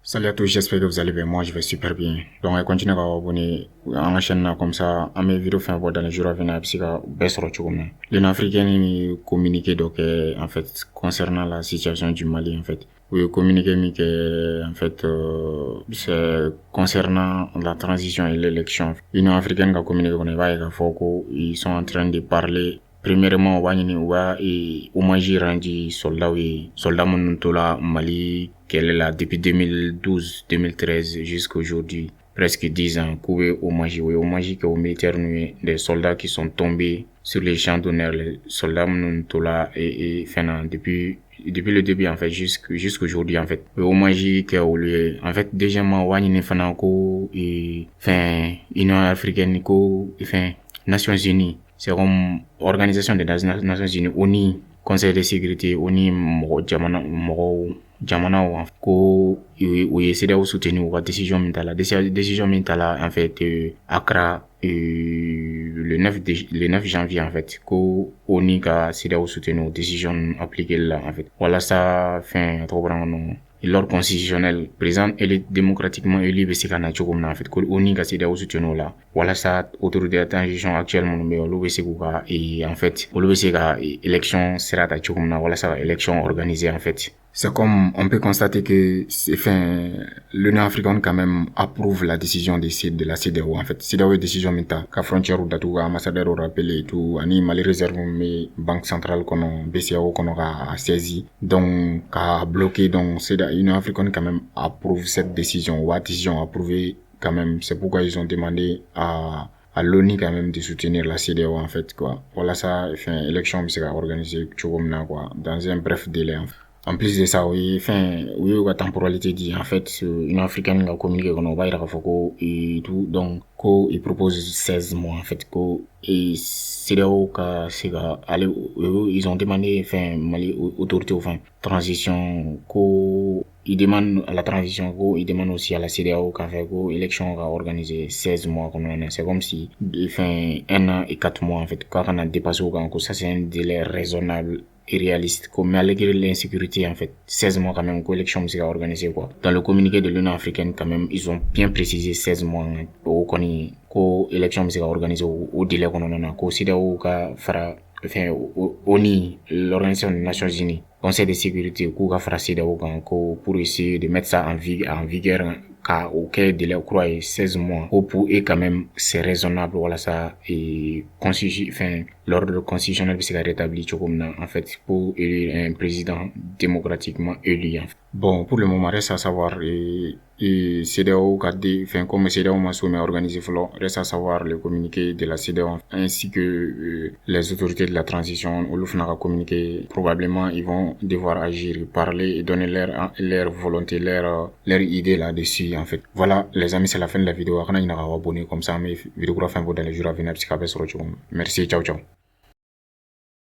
Salut à tous, j'espère que vous allez bien. Moi, je vais super bien. Donc, continuez à vous abonner à la chaîne comme ça. À mes vidéos, fin dans les jours à venir, parce que baisse retourne. L'Union africaine communiqué donc en fait concernant la situation du Mali en fait. Oui, communiqué mais que en fait c'est concernant la transition et l'élection. L'Union africaine a communiqué qu'on va ils sont en train de parler. Premièrement, on hommage rendu soldats Monutola Mali qu'elle est là depuis 2012-2013 jusqu'à aujourd'hui, presque 10 ans, hommage aux militaires des soldats qui sont tombés sur les champs d'honneur, les soldats Monutola et depuis le début en fait jusqu'aujourd'hui en fait. Hommage que au lieu en fait deuxièmement Union africaine Nations Unies. C'est comme Organisation des Nations Unies, ONU, Conseil de sécurité, ONU, jamana ko o ye CEDEAO soutenu la décision mentale en fait Accra le 9 janvier en fait ko ONU ka CEDEAO soutenu décision appliquée là en fait. Voilà ça fin trop l'ordre constitutionnel présent et démocratiquement élu besikana chogomna en fait ko ONU ka CEDEAO soutenu là. Voilà ça autorité de transition actuellement mais lo besikuka et en fait lo besika élection sera ta chogomna. Voilà ça élection organisée en fait. C'est comme on peut constater que l'Union africaine quand même approuve la décision de la CEDEAO en fait. CEDEAO est décision menta ka frontière ou datu ambassadeur au rappel et tout ani Mali réserve mais banque centrale kono BCAO kono a saisi donc a bloqué donc l'Union africaine quand même approuve cette décision ou a décision approuvée quand même. C'est pourquoi ils ont demandé à l'ONU quand même de soutenir la CEDEAO en fait quoi. Voilà ça élection sera organisée quoi dans un bref délai en fait. En plus de ça, la temporalité dit, en fait, une africaine a communiqué qu'on va y et tout, donc, il propose 16 mois, en fait, et c'est là où, ils ont demandé, Mali, autorité, transition, ils demandent à la transition, ils demandent aussi à la CEDEAO qu'à faire, élection à organiser 16 mois, c'est comme si, 1 an et 4 mois, en fait, quand on a dépassé ça, c'est un délai raisonnable et réaliste, malgré l'insécurité, en fait, 16 mois quand même, l'élection sera organisée, quoi. Dans le communiqué de l'Union africaine, quand même, ils ont bien précisé 16 mois, l'élection sera organisée au délai qu'on en a, CEDEAO, ONU, l'Organisation des Nations Unies, Conseil de sécurité, pour essayer de mettre ça en vigueur, auquel délai, croit, 16 mois, pour eux, quand même, c'est raisonnable, voilà ça, et l'ordre constitutionnel sera rétabli, en fait, pour élire un président démocratiquement élu, en fait. Bon, pour le moment, reste à savoir, CEDEAO, comme CEDEAO m'a soumis à organiser, reste à savoir le communiqué de la CEDEAO, ainsi que les autorités de la transition, au Lufnara communiqué, probablement, ils vont devoir agir, parler et donner leur volonté, leur idée là-dessus, en fait. Voilà, les amis, c'est la fin de la vidéo. Abonné comme ça, mais vidéo dans les jours à venir, merci, ciao, ciao.